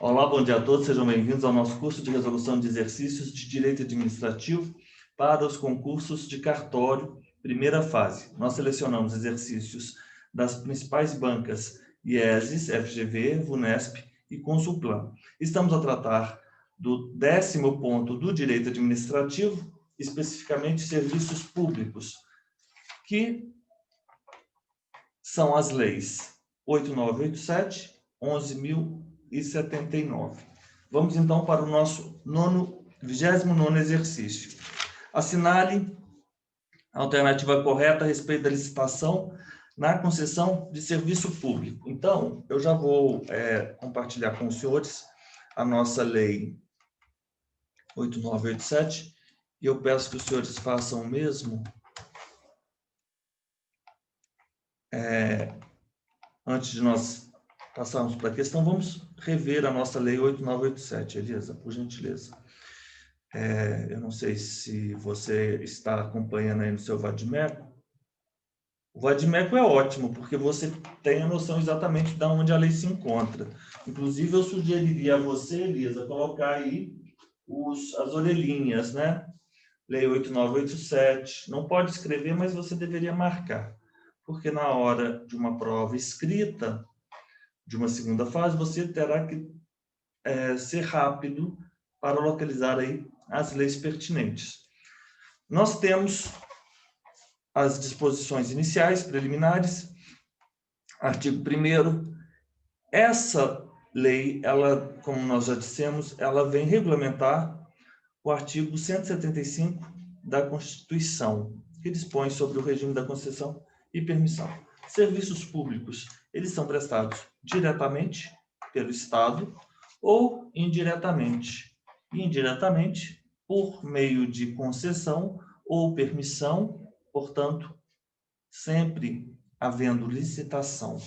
Olá, bom dia a todos, sejam bem-vindos ao nosso curso de resolução de exercícios de Direito Administrativo para os concursos de cartório, primeira fase. Nós selecionamos exercícios das principais bancas IESES, FGV, VUNESP e Consulplan. Estamos a tratar do 10º ponto do Direito Administrativo, especificamente serviços públicos, que são as leis 8.987, 11.079. Vamos então para o nosso 29º exercício. Assinale a alternativa correta a respeito da licitação na concessão de serviço público. Então, eu já vou compartilhar com os senhores a nossa lei 8.987 e eu peço que os senhores façam o mesmo. Antes de nós passarmos para a questão, vamos rever a nossa lei 8.987, Elisa, por gentileza. Eu não sei se você está acompanhando aí no seu Vadimeco. O Vadimeco é ótimo, porque você tem a noção exatamente de onde a lei se encontra. Inclusive, eu sugeriria a você, Elisa, colocar aí as orelhinhas, né? Lei 8.987. Não pode escrever, mas você deveria marcar. Porque na hora de uma prova escrita, de uma segunda fase, você terá que ser rápido para localizar aí as leis pertinentes. Nós temos as disposições iniciais, preliminares, artigo 1º. Essa lei, ela, como nós já dissemos, ela vem regulamentar o artigo 175 da Constituição, que dispõe sobre o regime da concessão e permissão. Serviços públicos, eles são prestados diretamente pelo Estado ou indiretamente. Indiretamente, por meio de concessão ou permissão, portanto, sempre havendo licitação.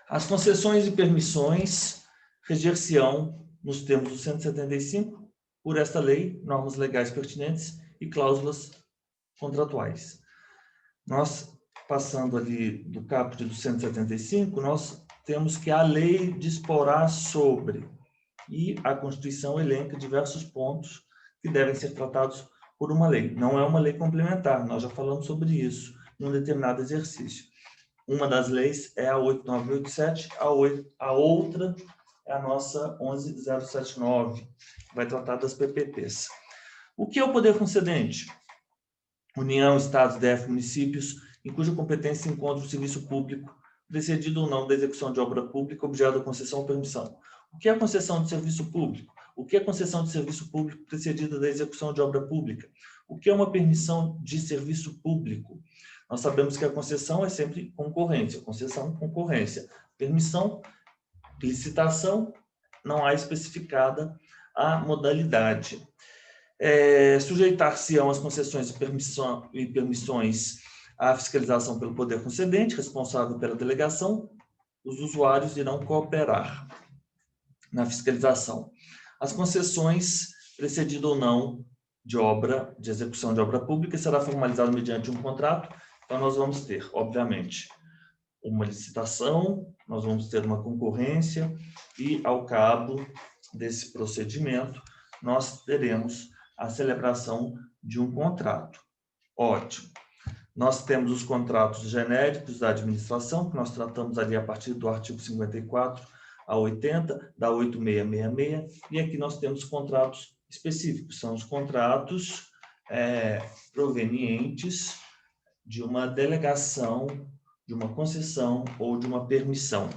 As concessões e permissões reger-se-ão nos termos do 175 por esta lei, normas legais pertinentes e cláusulas contratuais. Nós, passando ali do caput do 175, nós temos que a lei disporá sobre, e a Constituição elenca diversos pontos que devem ser tratados por uma lei. Não é uma lei complementar, nós já falamos sobre isso em um determinado exercício. Uma das leis é a 8.987, a outra é a nossa 11.079, que vai tratar das PPPs. O que é o poder concedente? União, Estados, DF, municípios, em cuja competência se encontra o serviço público, precedido ou não da execução de obra pública, objeto da concessão ou permissão. O que é a concessão de serviço público? O que é a concessão de serviço público precedida da execução de obra pública? O que é uma permissão de serviço público? Nós sabemos que a concessão é sempre concorrência. Concessão, concorrência. Permissão, licitação, não há especificada a modalidade. Sujeitar-se-ão as concessões e permissões à fiscalização pelo poder concedente, responsável pela delegação. Os usuários irão cooperar na fiscalização. As concessões, precedido ou não de execução de obra pública, será formalizado mediante um contrato. Então, nós vamos ter, obviamente, uma licitação, nós vamos ter uma concorrência e, ao cabo desse procedimento, nós teremos a celebração de um contrato. Ótimo. Nós temos os contratos genéricos da administração, que nós tratamos ali a partir do artigo 54 a 80, da 8666, e aqui nós temos contratos específicos, são os contratos provenientes de uma delegação, de uma concessão ou de uma permissão.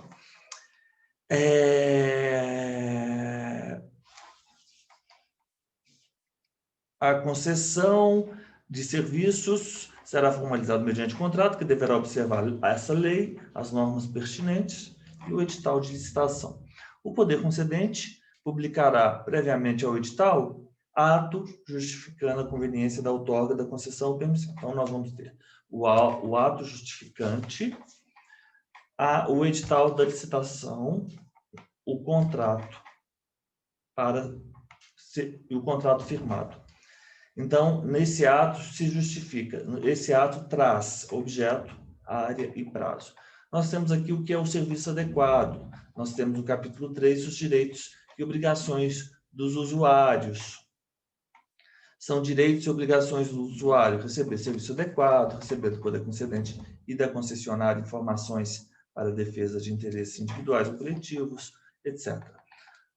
A concessão de serviços será formalizada mediante contrato, que deverá observar essa lei, as normas pertinentes e o edital de licitação. O poder concedente publicará previamente ao edital ato justificando a conveniência da outorga da concessão ou permissão. Então, nós vamos ter o ato justificante, o edital da licitação, o contrato e o contrato firmado. Então, nesse ato se justifica, esse ato traz objeto, área e prazo. Nós temos aqui o que é o serviço adequado. Nós temos no capítulo 3 os direitos e obrigações dos usuários. São direitos e obrigações do usuário receber serviço adequado, receber do poder concedente e da concessionária informações para a defesa de interesses individuais ou coletivos, etc.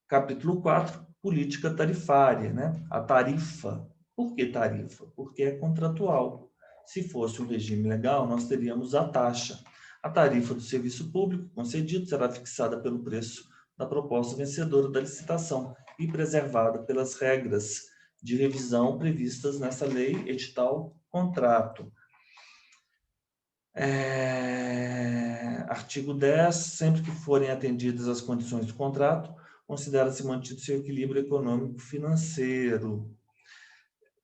Capítulo 4, política tarifária, né? A tarifa. Por que tarifa? Porque é contratual. Se fosse um regime legal, nós teríamos a taxa. A tarifa do serviço público concedido será fixada pelo preço da proposta vencedora da licitação e preservada pelas regras de revisão previstas nessa lei, edital, contrato. Artigo 10, sempre que forem atendidas as condições do contrato, considera-se mantido seu equilíbrio econômico-financeiro.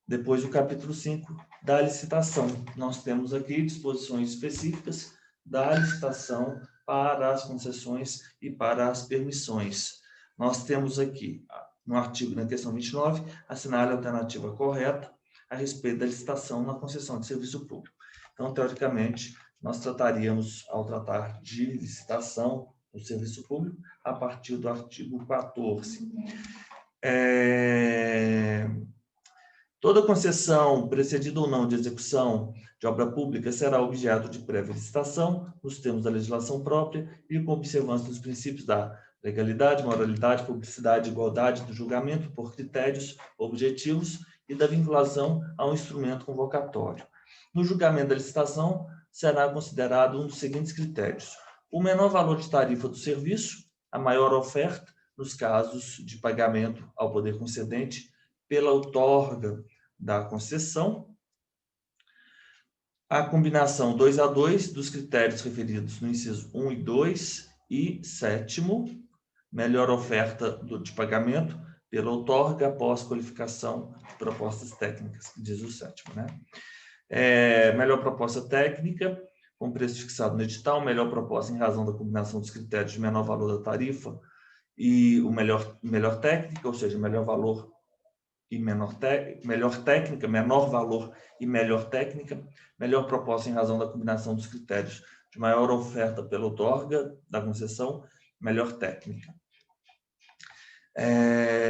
Depois, o capítulo 5 da licitação. Nós temos aqui disposições específicas da licitação para as concessões e para as permissões. Nós temos aqui, no artigo, na questão 29, assinale a alternativa correta a respeito da licitação na concessão de serviço público. Então, teoricamente, nós trataríamos, ao tratar de licitação do serviço público, a partir do artigo 14. Toda concessão, precedida ou não de execução de obra pública, será objeto de prévia licitação, nos termos da legislação própria e com observância dos princípios da legalidade, moralidade, publicidade e igualdade do julgamento por critérios objetivos e da vinculação a um instrumento convocatório. No julgamento da licitação, será considerado um dos seguintes critérios: o menor valor de tarifa do serviço, a maior oferta, nos casos de pagamento ao poder concedente pela outorga da concessão, a combinação 2 a 2 dos critérios referidos no inciso 1 e 2, e sétimo, melhor oferta de pagamento pela outorga após qualificação de propostas técnicas, que diz o sétimo, né? Melhor proposta técnica, com preço fixado no edital, melhor proposta em razão da combinação dos critérios de menor valor da tarifa e o melhor técnica, ou seja, melhor valor e melhor técnica, menor valor e melhor técnica, melhor proposta em razão da combinação dos critérios de maior oferta pela outorga da concessão, melhor técnica.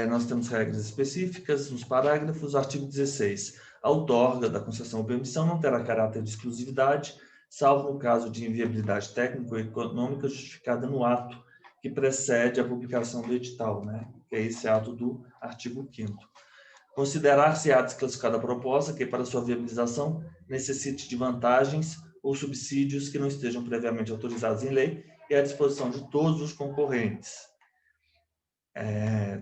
Nós temos regras específicas nos parágrafos. Artigo 16. A outorga da concessão ou permissão não terá caráter de exclusividade, salvo no caso de inviabilidade técnica ou econômica justificada no ato que precede a publicação do edital, né? Que é esse ato do artigo 5º. Considerar-se-á desclassificada a proposta que, para sua viabilização, necessite de vantagens ou subsídios que não estejam previamente autorizados em lei e à disposição de todos os concorrentes.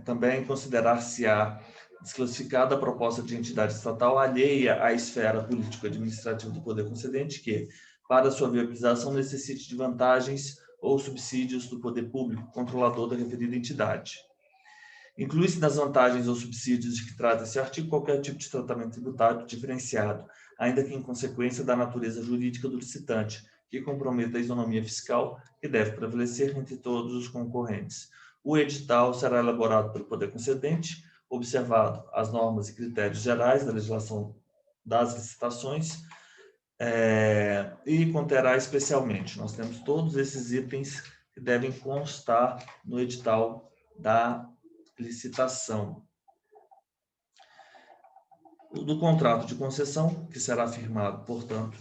Também considerar-se-á desclassificada a proposta de entidade estatal alheia à esfera político-administrativa do poder concedente que, para sua viabilização, necessite de vantagens ou subsídios do poder público controlador da referida entidade. Inclui-se nas vantagens ou subsídios de que trata esse artigo qualquer tipo de tratamento tributário diferenciado, ainda que em consequência da natureza jurídica do licitante, que comprometa a isonomia fiscal que deve prevalecer entre todos os concorrentes. O edital será elaborado pelo poder concedente, observado as normas e critérios gerais da legislação das licitações, e conterá especialmente, nós temos todos esses itens que devem constar no edital da licitação. Do contrato de concessão, que será firmado, portanto,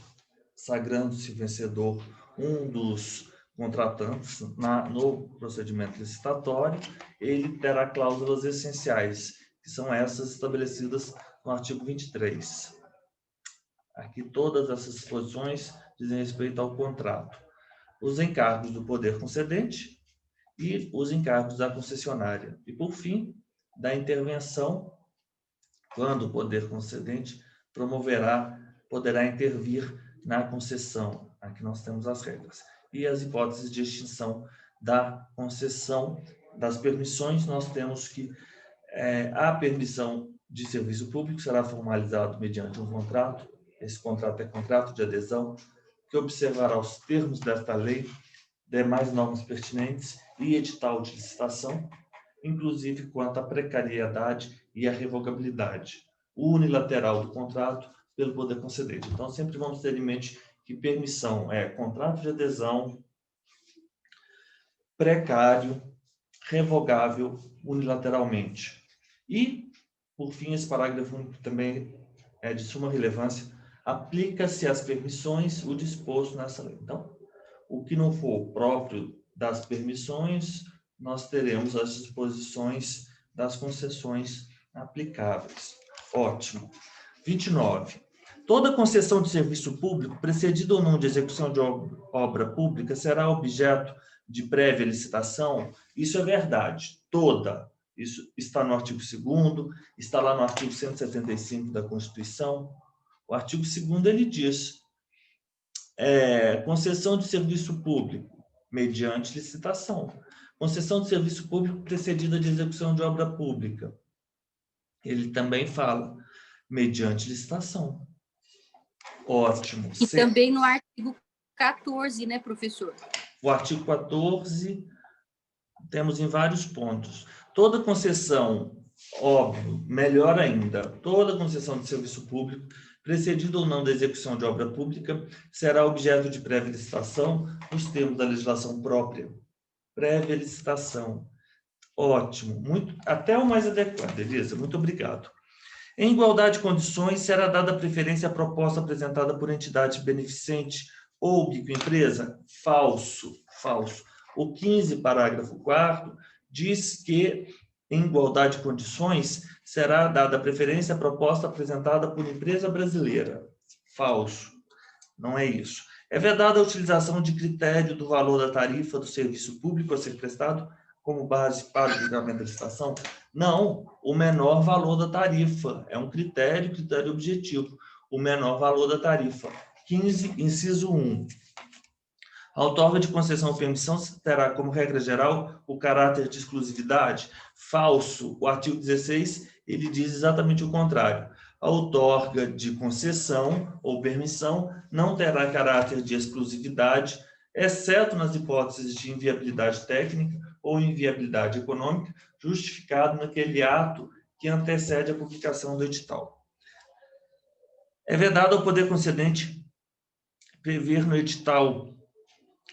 sagrando-se vencedor um dos contratantes no procedimento licitatório, ele terá cláusulas essenciais, que são essas estabelecidas no artigo 23. Aqui todas essas disposições dizem respeito ao contrato. Os encargos do poder concedente e os encargos da concessionária. E, por fim, da intervenção, quando o poder concedente poderá intervir na concessão. Aqui nós temos as regras. E as hipóteses de extinção da concessão. Das permissões, nós temos que a permissão de serviço público será formalizado mediante um contrato. Esse contrato é contrato de adesão, que observará os termos desta lei, demais normas pertinentes e edital de licitação, inclusive quanto à precariedade e à revogabilidade, o unilateral do contrato pelo poder concedente. Então, sempre vamos ter em mente que permissão é contrato de adesão, precário, revogável unilateralmente. E, por fim, esse parágrafo único também é de suma relevância, aplica-se às permissões o disposto nessa lei. Então, o que não for próprio das permissões, nós teremos as disposições das concessões aplicáveis. Ótimo. 29. Toda concessão de serviço público, precedida ou não de execução de obra pública, será objeto de prévia licitação. Isso é verdade. Toda. Isso está no artigo 2º, está lá no artigo 175 da Constituição. O artigo 2º, ele diz, concessão de serviço público, mediante licitação. Concessão de serviço público precedida de execução de obra pública. Ele também fala, mediante licitação. Ótimo. E também no artigo 14, né, professor? O artigo 14, temos em vários pontos. Toda concessão, óbvio, melhor ainda, toda concessão de serviço público, precedida ou não da execução de obra pública, será objeto de prévia licitação nos termos da legislação própria. Prévia licitação. Ótimo. Até o mais adequado, Elisa. Muito obrigado. Em igualdade de condições, será dada preferência à proposta apresentada por entidade beneficente ou microempresa? Falso. Falso. O 15, parágrafo 4º, diz que, em igualdade de condições, será dada preferência à proposta apresentada por empresa brasileira. Falso. Não é isso. É vedada a utilização de critério do valor da tarifa do serviço público a ser prestado como base para o julgamento da licitação? Não, o menor valor da tarifa. É um critério objetivo. O menor valor da tarifa. 15, inciso 1. A outorga de concessão ou permissão terá como regra geral o caráter de exclusividade? Falso. O artigo 16, ele diz exatamente o contrário. A outorga de concessão ou permissão não terá caráter de exclusividade, exceto nas hipóteses de inviabilidade técnica ou inviabilidade econômica, justificado naquele ato que antecede a publicação do edital. É vedado ao poder concedente prever no edital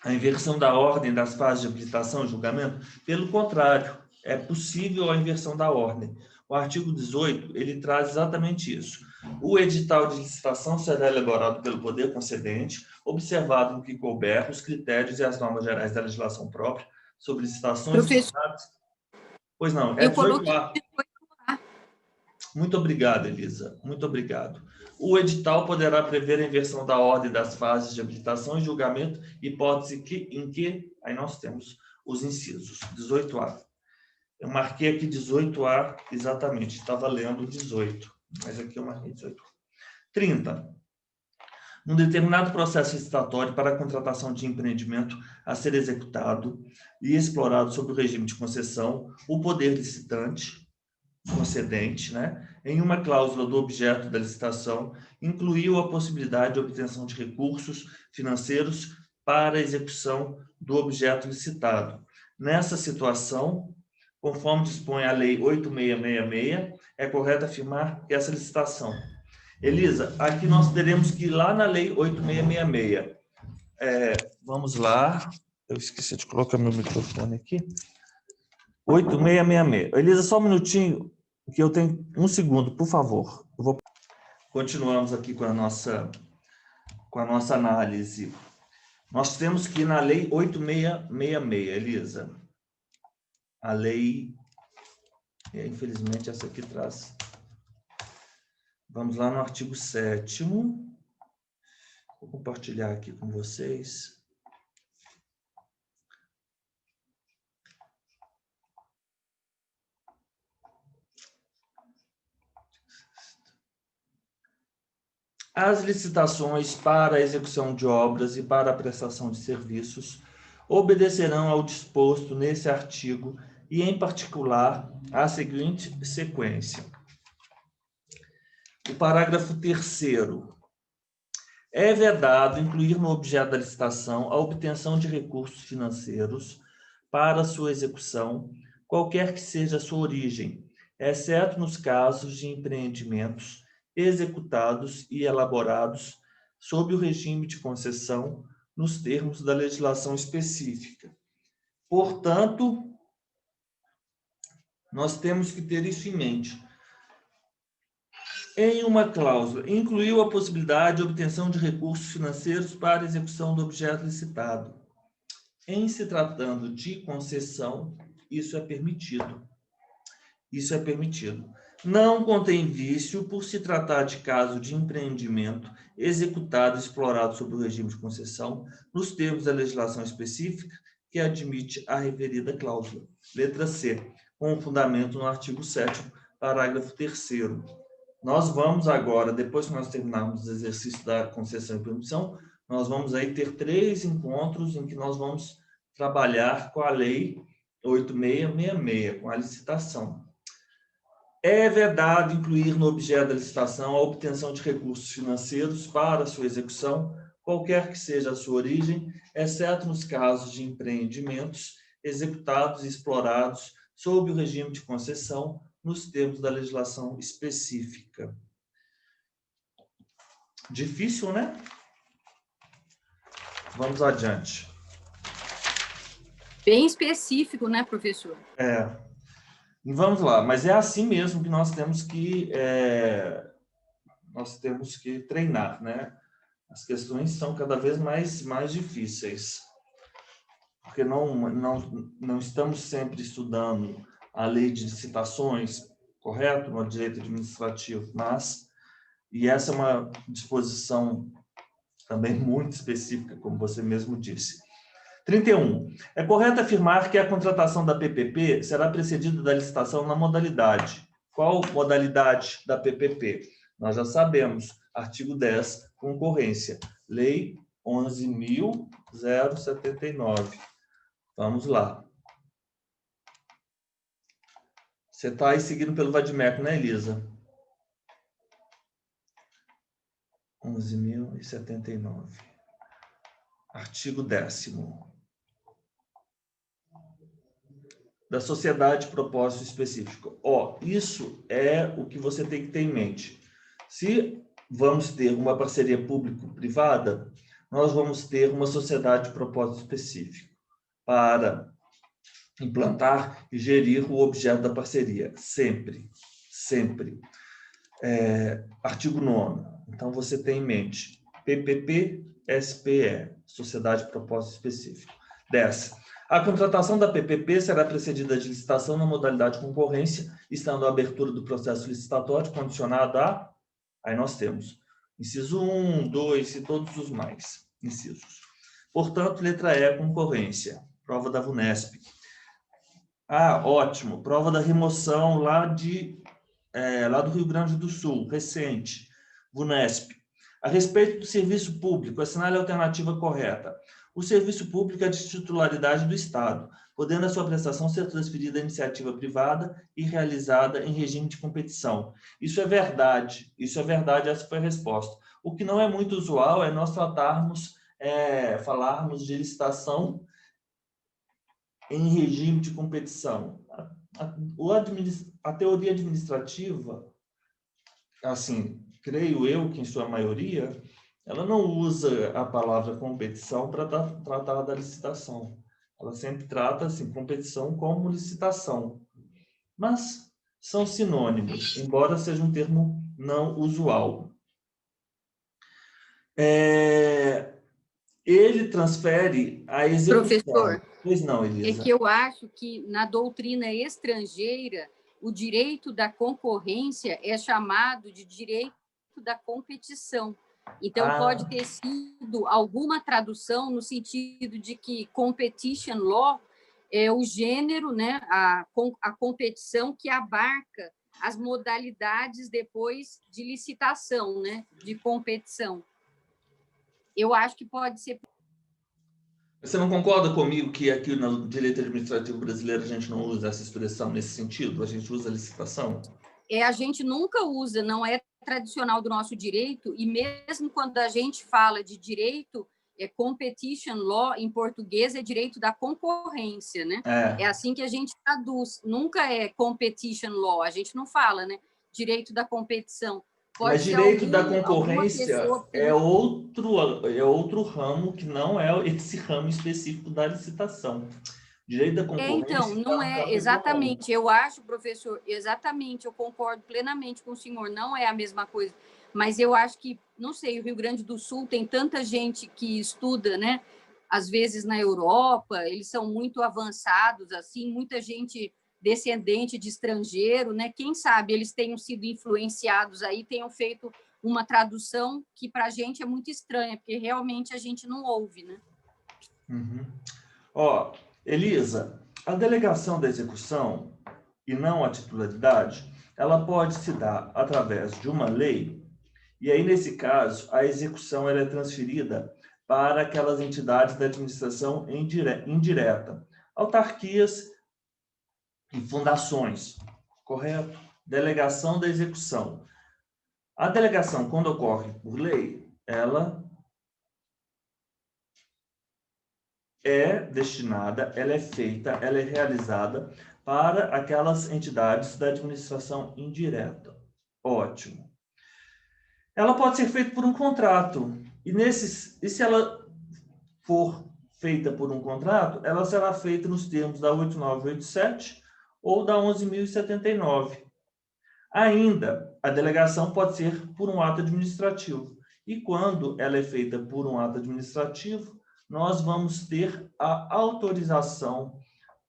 a inversão da ordem das fases de habilitação e julgamento? Pelo contrário, é possível a inversão da ordem. O artigo 18, ele traz exatamente isso. O edital de licitação será elaborado pelo poder concedente, observado no que couber os critérios e as normas gerais da legislação própria sobre licitações. Pois não, é 18A. Muito obrigado, Elisa. Muito obrigado. O edital poderá prever a inversão da ordem das fases de habilitação e julgamento, hipótese em que aí nós temos os incisos. 18A. Eu marquei aqui 18A exatamente, estava lendo 18, mas aqui eu marquei 18A. 30. Num determinado processo licitatório para a contratação de empreendimento a ser executado e explorado sob o regime de concessão, o poder licitante, concedente, né, em uma cláusula do objeto da licitação, incluiu a possibilidade de obtenção de recursos financeiros para a execução do objeto licitado. Nessa situação, conforme dispõe a Lei 8666, é correto afirmar que essa licitação... Elisa, aqui nós teremos que ir lá na Lei 8666. Vamos lá. Eu esqueci de colocar meu microfone aqui. 8666. Elisa, só um minutinho, que eu tenho um segundo, por favor. Continuamos aqui com a nossa análise. Nós temos que ir na Lei 8666, Elisa. A lei, infelizmente, essa aqui traz... Vamos lá no artigo 7º. Vou compartilhar aqui com vocês. As licitações para a execução de obras e para a prestação de serviços obedecerão ao disposto nesse artigo e, em particular, à seguinte sequência. O parágrafo 3º. É vedado incluir no objeto da licitação a obtenção de recursos financeiros para sua execução, qualquer que seja a sua origem, exceto nos casos de empreendimentos executados e elaborados sob o regime de concessão nos termos da legislação específica. Portanto, nós temos que ter isso em mente. Em uma cláusula, incluiu a possibilidade de obtenção de recursos financeiros para execução do objeto licitado. Em se tratando de concessão, isso é permitido. Isso é permitido. Não contém vício por se tratar de caso de empreendimento executado e explorado sob o regime de concessão, nos termos da legislação específica que admite a referida cláusula. Letra C, com fundamento no artigo 7º, parágrafo 3º. Nós vamos agora, depois que nós terminarmos o exercício da concessão e permissão, nós vamos aí ter 3 encontros em que nós vamos trabalhar com a lei 8666, com a licitação. É vedado incluir no objeto da licitação a obtenção de recursos financeiros para sua execução, qualquer que seja a sua origem, exceto nos casos de empreendimentos executados e explorados sob o regime de concessão, nos termos da legislação específica. Difícil, né? Vamos adiante. Bem específico, né, professor? E vamos lá, mas é assim mesmo que nós temos que treinar, né? As questões são cada vez mais difíceis, porque não estamos sempre estudando a lei de licitações, correto? No direito administrativo, e essa é uma disposição também muito específica, como você mesmo disse. 31. É correto afirmar que a contratação da PPP será precedida da licitação na modalidade. Qual modalidade da PPP? Nós já sabemos, artigo 10, concorrência, lei 11.079. Vamos lá. Você está aí seguindo pelo Vadimeco, né, Elisa? 11.079. Artigo 10º. Da sociedade de propósito específico. Isso é o que você tem que ter em mente. Se vamos ter uma parceria público-privada, nós vamos ter uma sociedade de propósito específico para implantar e gerir o objeto da parceria. Sempre. Artigo 9º. Então, você tem em mente PPP, SPE, Sociedade de Propósito Específico. 10. A contratação da PPP será precedida de licitação na modalidade concorrência, estando a abertura do processo licitatório condicionada a... Aí nós temos inciso 1, 2 e todos os mais incisos. Portanto, letra E, concorrência. Prova da VUNESP. Ótimo. Prova da remoção lá do Rio Grande do Sul, recente. VUNESP. A respeito do serviço público, assinale a alternativa correta. O serviço público é de titularidade do Estado, podendo a sua prestação ser transferida à iniciativa privada e realizada em regime de competição. Isso é verdade, essa foi a resposta. O que não é muito usual é nós falarmos de licitação em regime de competição. A teoria administrativa, assim, creio eu que em sua maioria, ela não usa a palavra competição para tratar da licitação. Ela sempre trata, assim, competição como licitação. Mas são sinônimos, embora seja um termo não usual. Ele transfere a execução... Professor, Pois não, Elisa. É que eu acho que na doutrina estrangeira, o direito da concorrência é chamado de direito da competição. Então, pode ter sido alguma tradução no sentido de que competition law é o gênero, né, a competição que abarca as modalidades depois de licitação, né, de competição. Eu acho que pode ser... Você não concorda comigo que aqui no direito administrativo brasileiro a gente não usa essa expressão nesse sentido? A gente usa licitação? A gente nunca usa, não é tradicional do nosso direito, e mesmo quando a gente fala de direito, competition law, em português, é direito da concorrência, né? É assim que a gente traduz, nunca é competition law, a gente não fala, né? Direito da competição. Mas direito da concorrência é outro ramo que não é esse ramo específico da licitação. Direito da concorrência... Então, não é exatamente. Eu acho, professor, exatamente, eu concordo plenamente com o senhor, não é a mesma coisa. Mas eu acho que, não sei, o Rio Grande do Sul tem tanta gente que estuda, né? Às vezes na Europa, eles são muito avançados, assim, muita gente descendente de estrangeiro, né? Quem sabe eles tenham sido influenciados aí, tenham feito uma tradução que para a gente é muito estranha, porque realmente a gente não ouve, né? Uhum. Ó, Elisa, a delegação da execução e não a titularidade, ela pode se dar através de uma lei, e aí, nesse caso, a execução ela é transferida para aquelas entidades da administração indireta, autarquias e fundações, correto? Delegação da execução. A delegação, quando ocorre por lei, ela é destinada, ela é feita, ela é realizada para aquelas entidades da administração indireta. Ótimo. Ela pode ser feita por um contrato. E se ela for feita por um contrato, ela será feita nos termos da 8987 ou da 11.079. Ainda, a delegação pode ser por um ato administrativo. E quando ela é feita por um ato administrativo, nós vamos ter a autorização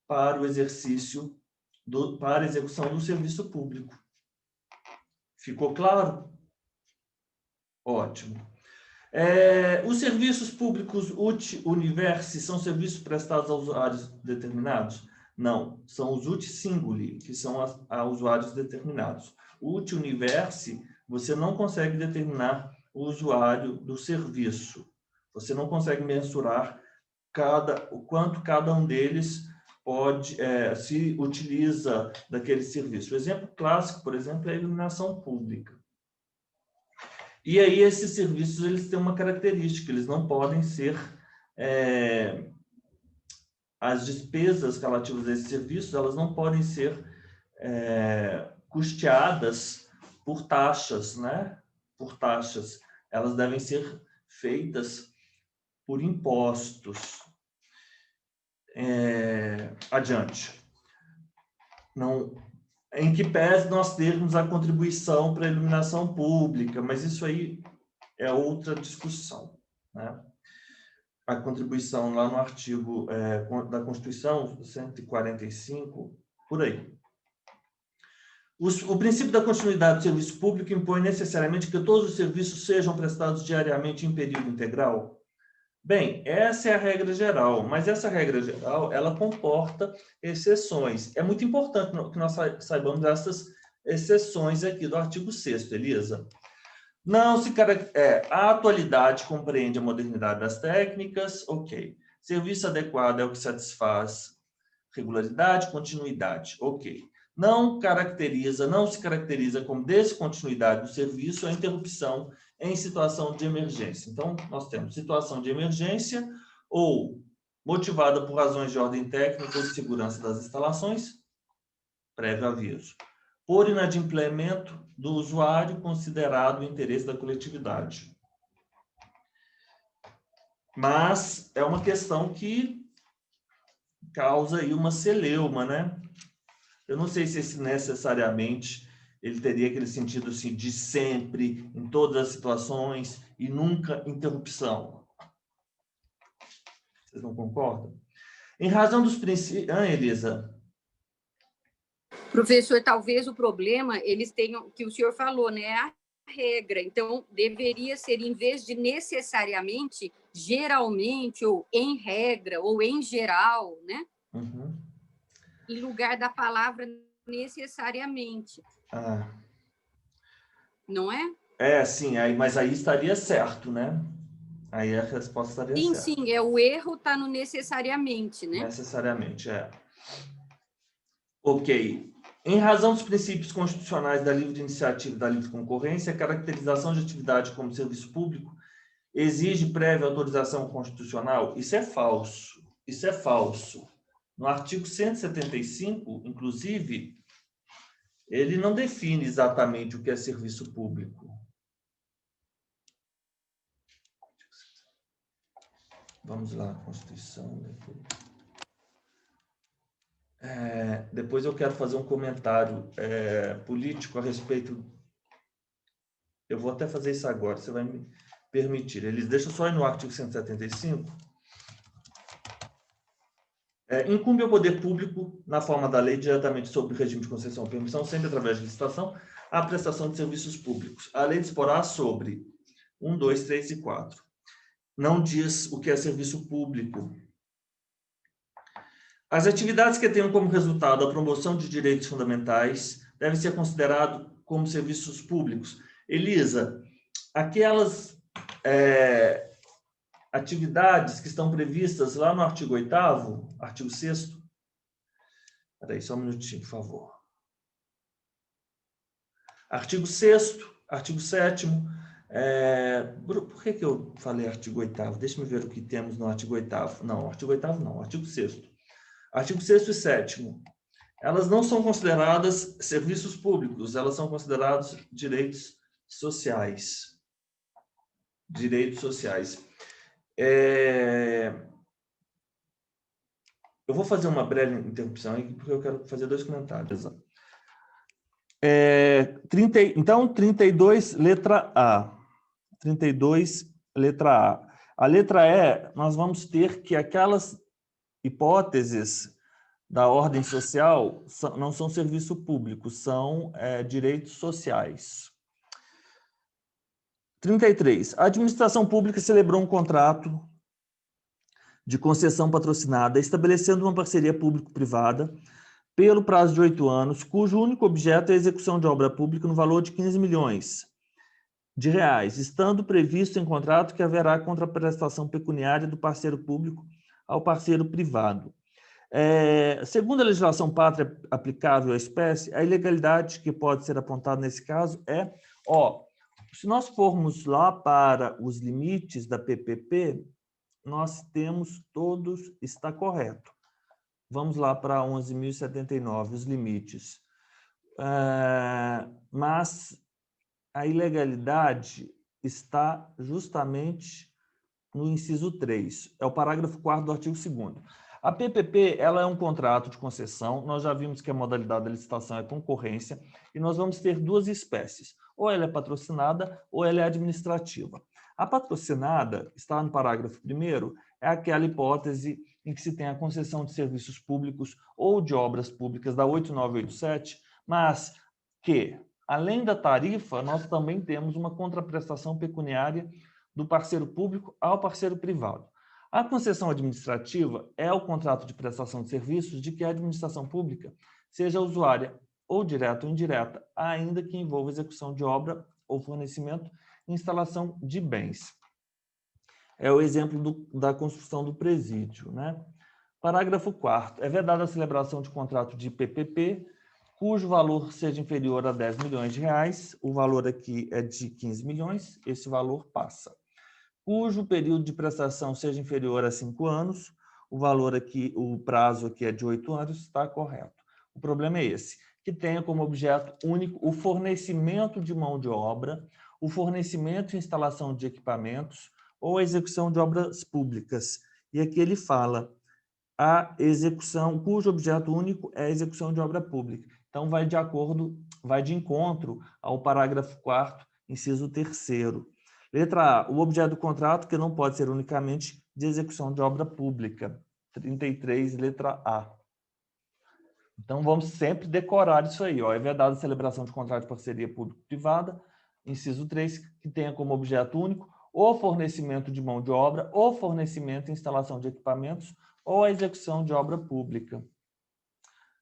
para o exercício, para a execução do serviço público. Ficou claro? Ótimo. Os serviços públicos UTI Universe são serviços prestados a usuários determinados? Não, são os UTI Singuli, que são a usuários determinados. O UTI Universe, você não consegue determinar o usuário do serviço. Você não consegue mensurar o quanto cada um deles pode, se utiliza daquele serviço. O exemplo clássico, por exemplo, é a iluminação pública. E aí esses serviços eles têm uma característica, eles não podem ser... as despesas relativas a esses serviços, elas não podem ser custeadas por taxas, né? Por taxas. Elas devem ser feitas por impostos. Adiante. Não, em que pese nós termos a contribuição para a iluminação pública, mas isso aí é outra discussão, né? A contribuição lá no artigo da Constituição 145, por aí. O princípio da continuidade do serviço público impõe necessariamente que todos os serviços sejam prestados diariamente em período integral? Bem, essa é a regra geral, mas essa regra geral, ela comporta exceções. É muito importante que nós saibamos essas exceções aqui do artigo 6º, Elisa. Não se a atualidade compreende a modernidade das técnicas, ok. Serviço adequado é o que satisfaz regularidade, continuidade, ok. Não se caracteriza como descontinuidade do serviço a interrupção em situação de emergência. Então, nós temos situação de emergência ou motivada por razões de ordem técnica ou de segurança das instalações, prévio aviso. Por inadimplemento do usuário considerado o interesse da coletividade. Mas é uma questão que causa aí uma celeuma, né? Eu não sei se esse necessariamente ele teria aquele sentido assim de sempre, em todas as situações e nunca interrupção. Vocês não concordam? Em razão dos princípios... Elisa? Professor, talvez o problema eles tenham, que o senhor falou, né? A regra. Então, deveria ser, em vez de necessariamente, geralmente, ou em regra, ou em geral, né? Uhum. Em lugar da palavra necessariamente. Não é? Sim, mas aí estaria certo, né? Aí a resposta estaria certa. Sim, o erro está no necessariamente, né? Necessariamente, Ok. Em razão dos princípios constitucionais da livre iniciativa e da livre concorrência, a caracterização de atividade como serviço público exige prévia autorização constitucional? Isso é falso. Isso é falso. No artigo 175, inclusive, ele não define exatamente o que é serviço público. Vamos lá, Constituição. Depois eu quero fazer um comentário político a respeito. Eu vou até fazer isso agora, você vai me permitir. Eles deixam só ir no artigo 175. Incumbe ao poder público, na forma da lei, diretamente sobre o regime de concessão ou permissão, sempre através de licitação, a prestação de serviços públicos. A lei disporá sobre 1, 2, 3 e 4. Não diz o que é serviço público. As atividades que tenham como resultado a promoção de direitos fundamentais devem ser consideradas como serviços públicos. Elisa, aquelas atividades que estão previstas lá no artigo 8º, artigo 6º. Espera aí, só um minutinho, por favor. Artigo 6º, artigo 7º. Por que eu falei artigo 8º? Deixa-me ver o que temos no artigo 8º. Não, artigo 8º não, artigo 6º. Artigo 6º e 7º. Elas não são consideradas serviços públicos, elas são consideradas direitos sociais. Direitos sociais. Eu vou fazer uma breve interrupção aqui, porque eu quero fazer 2 comentários. Então, 32, letra A. 32, letra A. A letra E, nós vamos ter que aquelas hipóteses da ordem social não são serviço público, são direitos sociais. 33. A administração pública celebrou um contrato de concessão patrocinada, estabelecendo uma parceria público-privada pelo prazo de 8 anos, cujo único objeto é a execução de obra pública no valor de 15 milhões de reais, estando previsto em contrato que haverá contraprestação pecuniária do parceiro público ao parceiro privado. Segundo a legislação pátria aplicável à espécie, a ilegalidade que pode ser apontada nesse caso se nós formos lá para os limites da PPP, nós temos todos, está correto. Vamos lá para 11.079, os limites. Mas a ilegalidade está justamente no inciso 3, é o parágrafo 4º do artigo 2º. A PPP, ela é um contrato de concessão, nós já vimos que a modalidade da licitação é concorrência, e nós vamos ter 2 espécies, ou ela é patrocinada ou ela é administrativa. A patrocinada, está no parágrafo 1º, é aquela hipótese em que se tem a concessão de serviços públicos ou de obras públicas da 8987, mas que, além da tarifa, nós também temos uma contraprestação pecuniária do parceiro público ao parceiro privado. A concessão administrativa é o contrato de prestação de serviços de que a administração pública seja usuária ou direta ou indireta, ainda que envolva execução de obra ou fornecimento e instalação de bens. É o exemplo da construção do presídio, né? Parágrafo 4º. É vedada a celebração de contrato de PPP, cujo valor seja inferior a 10 milhões de reais, o valor aqui é de 15 milhões, esse valor passa. Cujo período de prestação seja inferior a 5 anos, o valor aqui, o prazo aqui é de 8 anos, está correto. O problema é esse, que tenha como objeto único o fornecimento de mão de obra, o fornecimento e instalação de equipamentos ou a execução de obras públicas. E aqui ele fala a execução, cujo objeto único é a execução de obra pública. Então, vai de encontro ao parágrafo 4º, inciso 3º. Letra A, o objeto do contrato que não pode ser unicamente de execução de obra pública. 33, letra A. Então, vamos sempre decorar isso aí. É vedada a celebração de contrato de parceria público-privada, inciso 3, que tenha como objeto único o fornecimento de mão de obra, o fornecimento e instalação de equipamentos ou a execução de obra pública.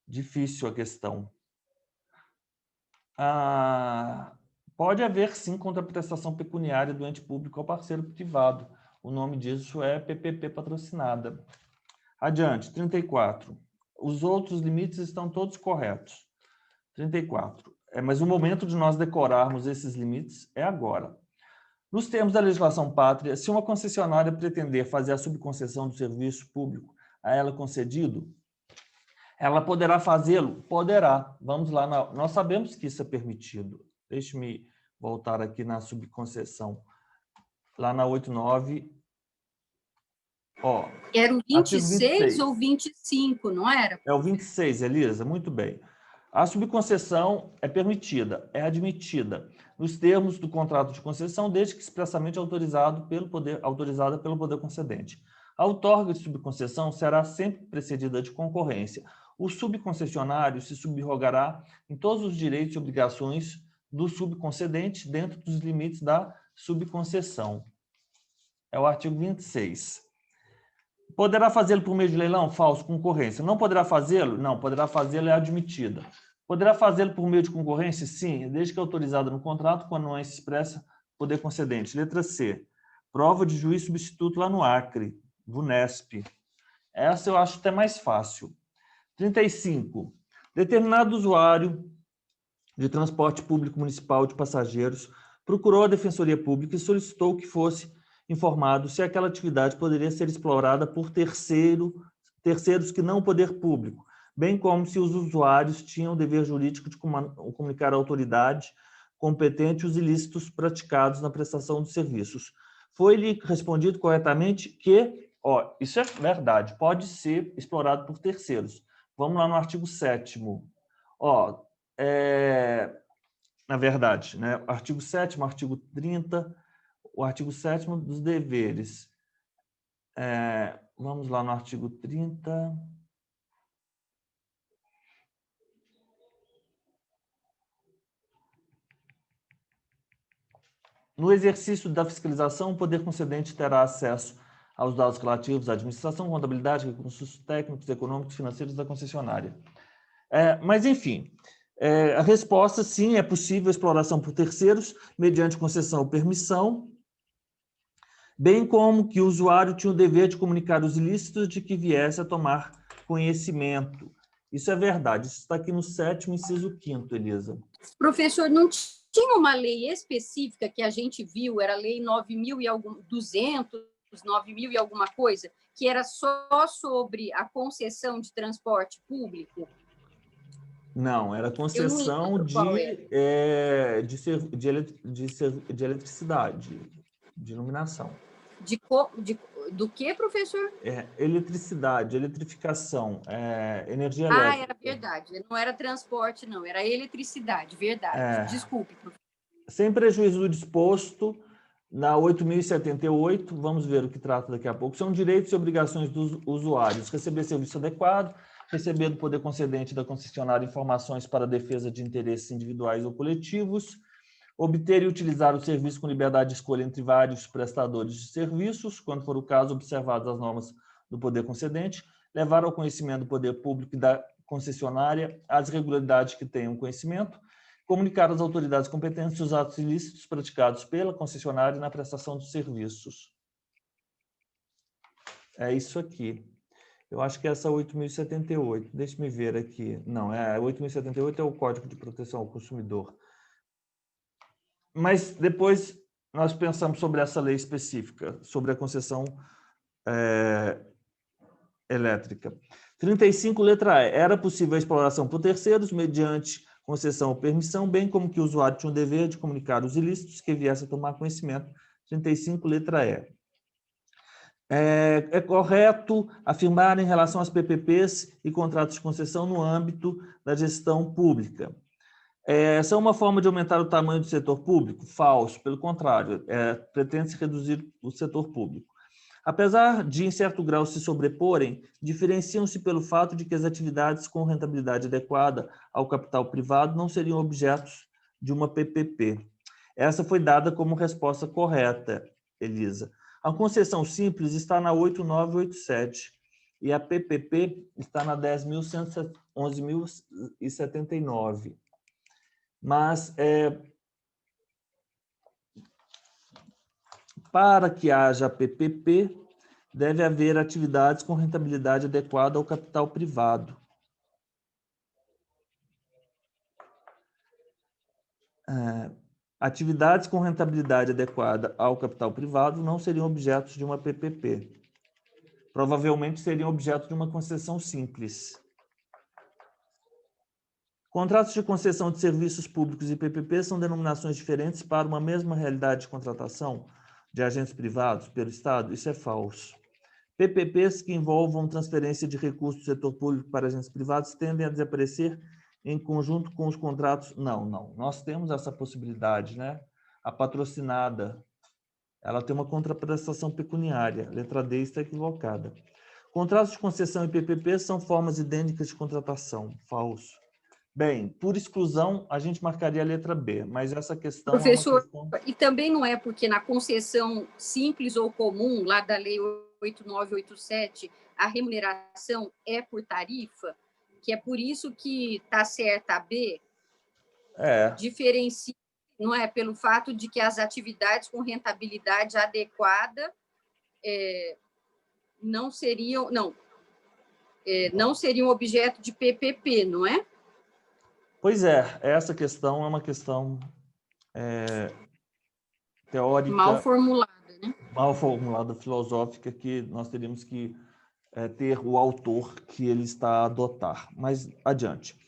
Difícil a questão. Pode haver, sim, contraprestação pecuniária do ente público ao parceiro privado. O nome disso é PPP patrocinada. Adiante, 34. Os outros limites estão todos corretos. 34. Mas o momento de nós decorarmos esses limites é agora. Nos termos da legislação pátria, se uma concessionária pretender fazer a subconcessão do serviço público a ela concedido, ela poderá fazê-lo? Poderá. Vamos lá. Nós sabemos que isso é permitido. Deixe-me voltar aqui na subconcessão. Lá na 89. Ó, Era o artigo 26 ou 25, não era? É o 26, Elisa, muito bem. A subconcessão é permitida, é admitida nos termos do contrato de concessão, desde que expressamente autorizada pelo poder concedente. A outorga de subconcessão será sempre precedida de concorrência. O subconcessionário se subrogará em todos os direitos e obrigações do subconcedente dentro dos limites da subconcessão. É o artigo 26. Poderá fazê-lo por meio de leilão? Falso, concorrência. Não poderá fazê-lo? Não, poderá fazê-lo, é admitida. Poderá fazê-lo por meio de concorrência? Sim, desde que autorizada no contrato, quando não é expressa poder concedente. Letra C. Prova de juiz substituto lá no Acre, VUNESP. Essa eu acho até mais fácil. 35. Determinado usuário de transporte público municipal de passageiros procurou a Defensoria Pública e solicitou que fosse informado se aquela atividade poderia ser explorada por terceiros que não o poder público, bem como se os usuários tinham o dever jurídico de comunicar à autoridade competente os ilícitos praticados na prestação de serviços. Foi-lhe respondido corretamente que, isso é verdade, pode ser explorado por terceiros. Vamos lá no artigo 7º. Na verdade, né? Artigo 7º, artigo 30, o artigo 7º dos deveres. Vamos lá no artigo 30. No exercício da fiscalização, o poder concedente terá acesso aos dados relativos à administração, contabilidade, recursos técnicos, econômicos e financeiros da concessionária. Mas, enfim, a resposta, sim, é possível a exploração por terceiros, mediante concessão ou permissão, bem como que o usuário tinha o dever de comunicar os ilícitos de que viesse a tomar conhecimento. Isso é verdade. Isso está aqui no 7º, inciso 5º, Elisa. Professor, não tinha uma lei específica que a gente viu, era a lei 9.200, 9.000 e alguma coisa, que era só sobre a concessão de transporte público? Não, era concessão de eletricidade, de iluminação. Do que, professor? Eletricidade, eletrificação, energia elétrica. Era verdade. Não era transporte, não. Era eletricidade, verdade. Desculpe, professor. Sem prejuízo do disposto na 8.078, vamos ver o que trata daqui a pouco, são direitos e obrigações dos usuários. Receber serviço adequado, receber do poder concedente da concessionária informações para a defesa de interesses individuais ou coletivos, obter e utilizar o serviço com liberdade de escolha entre vários prestadores de serviços, quando for o caso, observadas as normas do poder concedente, levar ao conhecimento do poder público e da concessionária as irregularidades que tenham conhecimento, comunicar às autoridades competentes os atos ilícitos praticados pela concessionária na prestação de serviços. É isso aqui. Eu acho que é essa 8.078. Deixe-me ver aqui. Não, 8.078 é o Código de Proteção ao Consumidor. Mas depois nós pensamos sobre essa lei específica, sobre a concessão elétrica. 35, letra E. Era possível a exploração por terceiros mediante concessão ou permissão, bem como que o usuário tinha o dever de comunicar os ilícitos que viesse a tomar conhecimento. 35, letra E. É correto afirmar em relação às PPPs e contratos de concessão no âmbito da gestão pública. São uma forma de aumentar o tamanho do setor público? Falso, pelo contrário, pretende-se reduzir o setor público. Apesar de, em certo grau, se sobreporem, diferenciam-se pelo fato de que as atividades com rentabilidade adequada ao capital privado não seriam objetos de uma PPP. Essa foi dada como resposta correta, Elisa. A concessão simples está na 8.987 e a PPP está na 10.1179. Mas, para que haja PPP, deve haver atividades com rentabilidade adequada ao capital privado. Atividades com rentabilidade adequada ao capital privado não seriam objetos de uma PPP. Provavelmente seriam objeto de uma concessão simples. Contratos de concessão de serviços públicos e PPP são denominações diferentes para uma mesma realidade de contratação de agentes privados pelo Estado? Isso é falso. PPPs que envolvam transferência de recursos do setor público para agentes privados tendem a desaparecer em conjunto com os contratos? Não, não. Nós temos essa possibilidade, né? A patrocinada, ela tem uma contraprestação pecuniária. Letra D está equivocada. Contratos de concessão e PPP são formas idênticas de contratação. Falso. Bem, por exclusão, a gente marcaria a letra B, mas essa questão é uma Professor, questão... e também não é porque na concessão simples ou comum, lá da Lei 8987, a remuneração é por tarifa, que é por isso que está certa a B, diferencia, não é? Pelo fato de que as atividades com rentabilidade adequada não seriam objeto de PPP, não é? Pois é, essa questão é uma questão teórica... Mal formulada, né? Mal formulada, filosófica, que nós teríamos que ter o autor que ele está a adotar. Mas, adiante.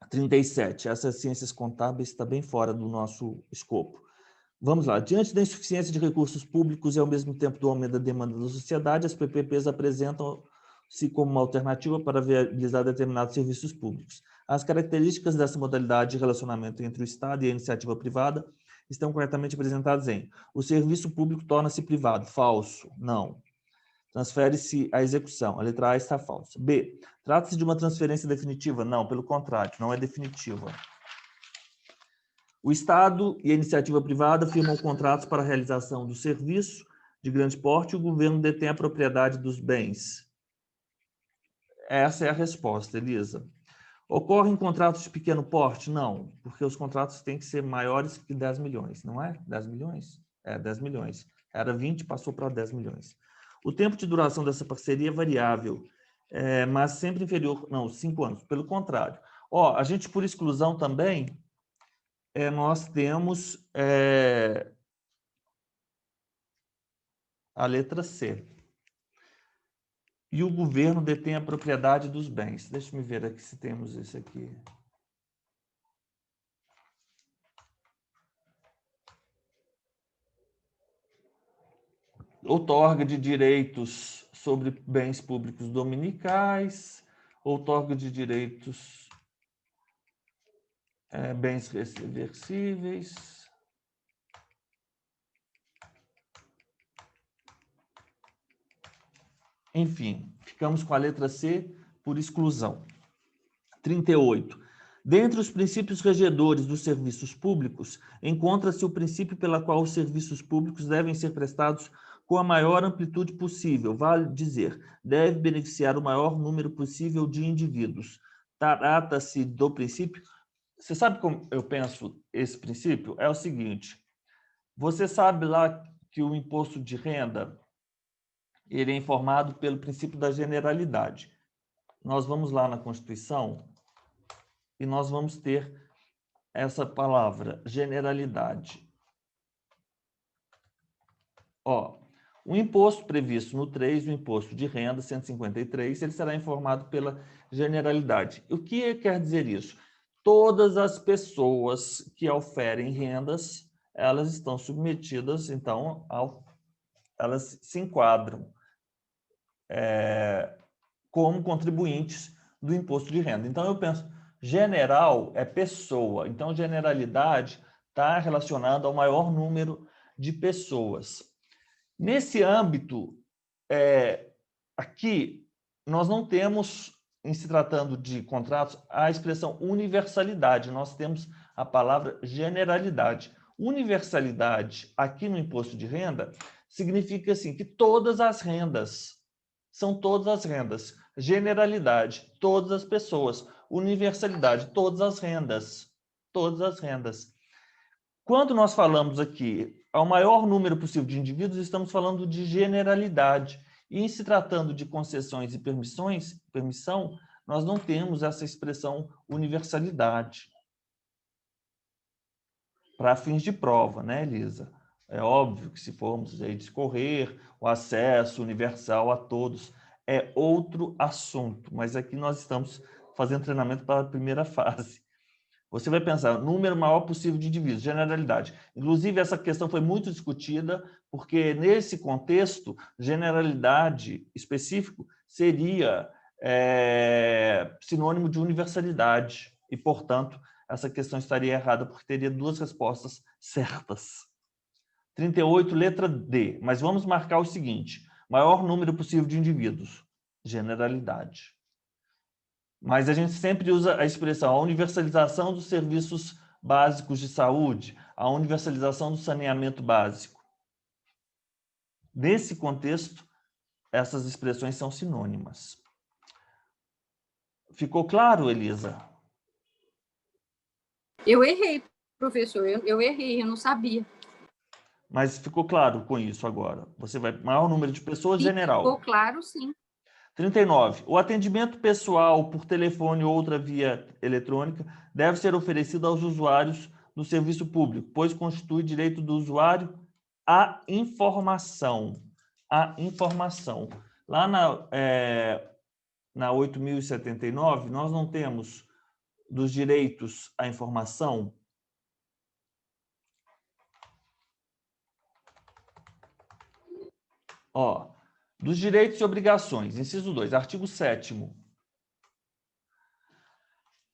37. Essas ciências contábeis está bem fora do nosso escopo. Vamos lá. Diante da insuficiência de recursos públicos e, ao mesmo tempo, do aumento da demanda da sociedade, as PPPs apresentam-se como uma alternativa para viabilizar determinados serviços públicos. As características dessa modalidade de relacionamento entre o Estado e a iniciativa privada estão corretamente apresentadas em: o serviço público torna-se privado. Falso. Não. Transfere-se a execução. A letra A está falsa. B. Trata-se de uma transferência definitiva? Não, pelo contrário, não é definitiva. O Estado e a iniciativa privada firmam contratos para a realização do serviço de grande porte e o governo detém a propriedade dos bens. Essa é a resposta, Elisa. Ocorrem contratos de pequeno porte? Não, porque os contratos têm que ser maiores que 10 milhões, não é? 10 milhões? 10 milhões. Era 20, passou para 10 milhões. O tempo de duração dessa parceria é variável, mas sempre inferior... Não, 5 anos. Pelo contrário. A gente, por exclusão também, nós temos a letra C. E o governo detém a propriedade dos bens. Deixa eu ver aqui se temos isso aqui. Outorga de direitos sobre bens públicos dominicais, outorga de direitos bens reversíveis. Enfim, ficamos com a letra C por exclusão. 38. Dentre os princípios regedores dos serviços públicos, encontra-se o princípio pela qual os serviços públicos devem ser prestados com a maior amplitude possível, vale dizer, deve beneficiar o maior número possível de indivíduos. Trata-se do princípio... Você sabe como eu penso esse princípio? É o seguinte, você sabe lá que o imposto de renda ele é informado pelo princípio da generalidade. Nós vamos lá na Constituição e nós vamos ter essa palavra, generalidade. O imposto previsto no 3, o imposto de renda, 153, ele será informado pela generalidade. O que quer dizer isso? Todas as pessoas que oferem rendas, elas estão submetidas, então, elas se enquadram como contribuintes do imposto de renda. Então, eu penso, general é pessoa, então generalidade está relacionada ao maior número de pessoas. Nesse âmbito, aqui, nós não temos, em se tratando de contratos, a expressão universalidade, nós temos a palavra generalidade. Universalidade, aqui no imposto de renda, significa assim, que todas as rendas, são todas as rendas. Generalidade, todas as pessoas. Universalidade, todas as rendas. Todas as rendas. Quando nós falamos aqui ao maior número possível de indivíduos, estamos falando de generalidade. E em se tratando de concessões e permissão, nós não temos essa expressão universalidade. Para fins de prova, né, Elisa? É óbvio que se formos aí discorrer o acesso universal a todos, é outro assunto, mas aqui nós estamos fazendo treinamento para a primeira fase. Você vai pensar, número maior possível de indivíduos, generalidade. Inclusive, essa questão foi muito discutida, porque, nesse contexto, generalidade específico seria sinônimo de universalidade. E, portanto, essa questão estaria errada, porque teria duas respostas certas. 38, letra D. Mas vamos marcar o seguinte, maior número possível de indivíduos, generalidade. Mas a gente sempre usa a expressão a universalização dos serviços básicos de saúde, a universalização do saneamento básico. Nesse contexto, essas expressões são sinônimas. Ficou claro, Elisa? Eu errei, professor, eu errei, eu não sabia. Mas ficou claro com isso agora. Você vai maior número de pessoas, general. Ficou claro, sim. 39. O atendimento pessoal por telefone ou outra via eletrônica deve ser oferecido aos usuários do serviço público, pois constitui direito do usuário à informação. A informação. Lá na 8.079, nós não temos dos direitos à informação. Ó, dos direitos e obrigações, inciso 2, artigo 7º.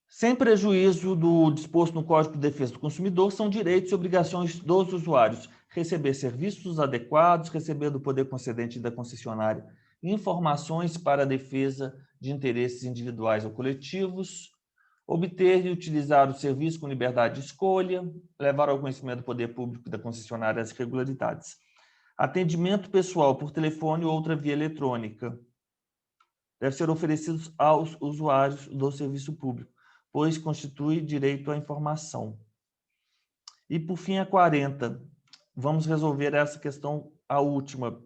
Sem prejuízo do disposto no Código de Defesa do Consumidor, são direitos e obrigações dos usuários receber serviços adequados, receber do poder concedente e da concessionária informações para a defesa de interesses individuais ou coletivos, obter e utilizar o serviço com liberdade de escolha, levar ao conhecimento do poder público e da concessionária as irregularidades. Atendimento pessoal por telefone ou outra via eletrônica deve ser oferecido aos usuários do serviço público, pois constitui direito à informação. E, por fim, a 40. Vamos resolver essa questão, a última,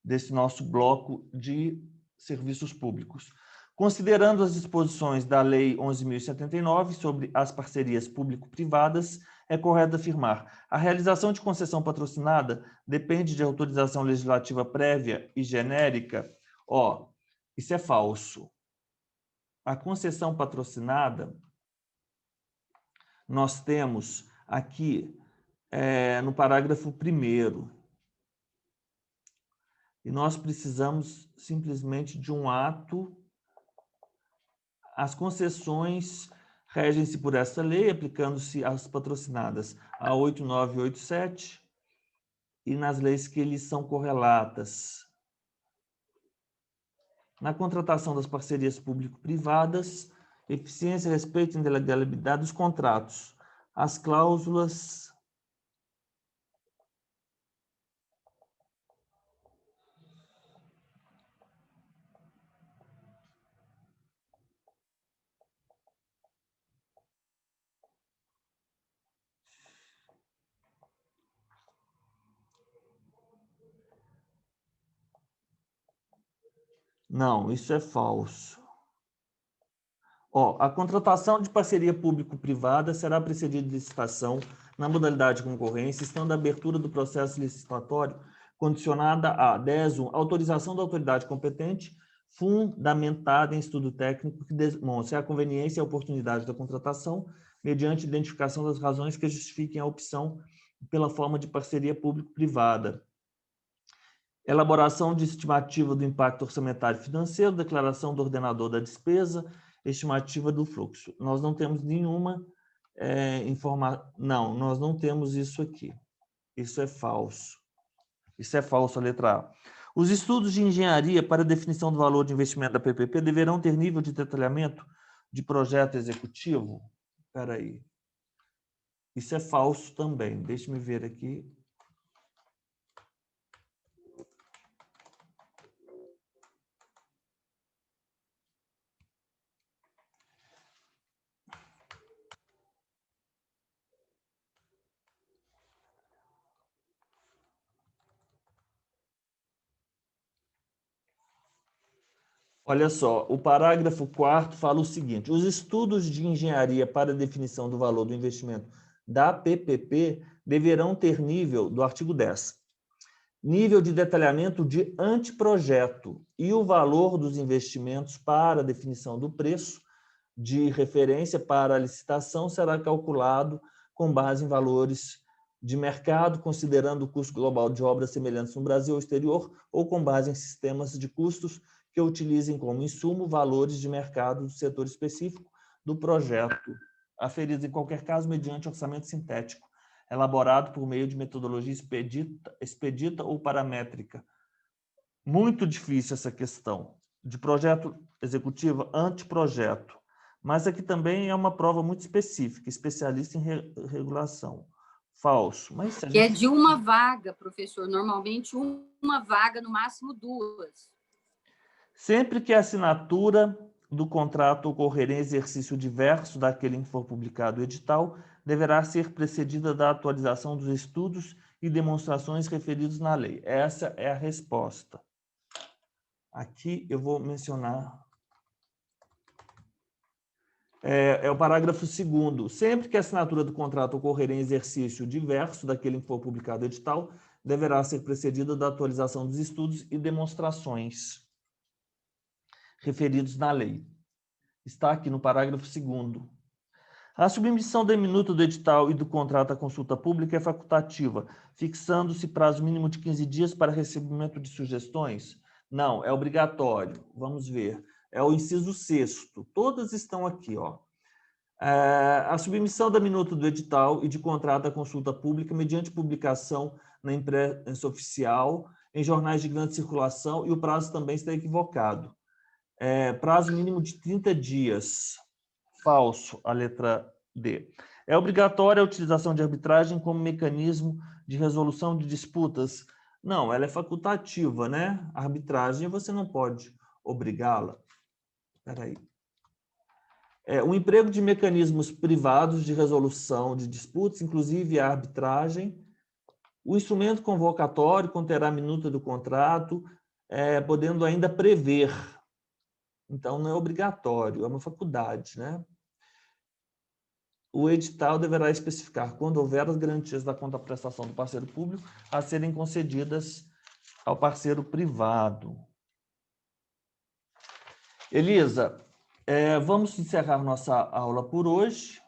desse nosso bloco de serviços públicos. Considerando as disposições da Lei 11.079 sobre as parcerias público-privadas, é correto afirmar: a realização de concessão patrocinada depende de autorização legislativa prévia e genérica. Isso é falso. A concessão patrocinada, nós temos aqui no parágrafo 1º. E nós precisamos simplesmente de um ato. As concessões regem-se por essa lei, aplicando-se às patrocinadas a 8987 e nas leis que lhes são correlatas. Na contratação das parcerias público-privadas, eficiência, respeito e indelegabilidade dos contratos. As cláusulas Não, isso é falso. A contratação de parceria público-privada será precedida de licitação na modalidade de concorrência, estando a abertura do processo licitatório condicionada a 10.1, autorização da autoridade competente, fundamentada em estudo técnico que demonstre a conveniência e a oportunidade da contratação, mediante identificação das razões que justifiquem a opção pela forma de parceria público-privada. Elaboração de estimativa do impacto orçamentário e financeiro, declaração do ordenador da despesa, estimativa do fluxo. Nós não temos nenhuma informação. Não, nós não temos isso aqui. Isso é falso. Isso é falso, a letra A. Os estudos de engenharia para definição do valor de investimento da PPP deverão ter nível de detalhamento de projeto executivo? Espera aí. Isso é falso também. Deixe-me ver aqui. Olha só, o parágrafo 4º fala o seguinte: os estudos de engenharia para definição do valor do investimento da PPP deverão ter nível do artigo 10, nível de detalhamento de anteprojeto e o valor dos investimentos para definição do preço de referência para a licitação será calculado com base em valores de mercado, considerando o custo global de obras semelhantes no Brasil ou exterior, ou com base em sistemas de custos que utilizem como insumo valores de mercado do setor específico do projeto, aferidos, em qualquer caso, mediante orçamento sintético, elaborado por meio de metodologia expedita ou paramétrica. Muito difícil essa questão. De projeto executivo, anteprojeto. Mas aqui também é uma prova muito específica, especialista em regulação. Falso. Mas que é de uma vaga, professor. Normalmente, uma vaga, no máximo 2. Sempre que a assinatura do contrato ocorrer em exercício diverso daquele em que for publicado o edital, deverá ser precedida da atualização dos estudos e demonstrações referidos na lei. Essa é a resposta. Aqui eu vou mencionar... É o parágrafo 2º. Sempre que a assinatura do contrato ocorrer em exercício diverso daquele em que for publicado o edital, deverá ser precedida da atualização dos estudos e demonstrações referidos na lei. Está aqui no parágrafo 2º. A submissão da minuta do edital e do contrato à consulta pública é facultativa, fixando-se prazo mínimo de 15 dias para recebimento de sugestões? Não, é obrigatório. Vamos ver. É o inciso 6º. Todas estão aqui, ó. A submissão da minuta do edital e de contrato à consulta pública mediante publicação na imprensa oficial, em jornais de grande circulação, e o prazo também está equivocado. Prazo mínimo de 30 dias. Falso, a letra D. É obrigatória a utilização de arbitragem como mecanismo de resolução de disputas? Não, ela é facultativa, né? A arbitragem você não pode obrigá-la. Espera aí. O emprego de mecanismos privados de resolução de disputas, inclusive a arbitragem. O instrumento convocatório conterá a minuta do contrato, podendo ainda prever. Então, não é obrigatório, é uma faculdade, né? O edital deverá especificar quando houver as garantias da contraprestação do parceiro público a serem concedidas ao parceiro privado. Elisa, vamos encerrar nossa aula por hoje.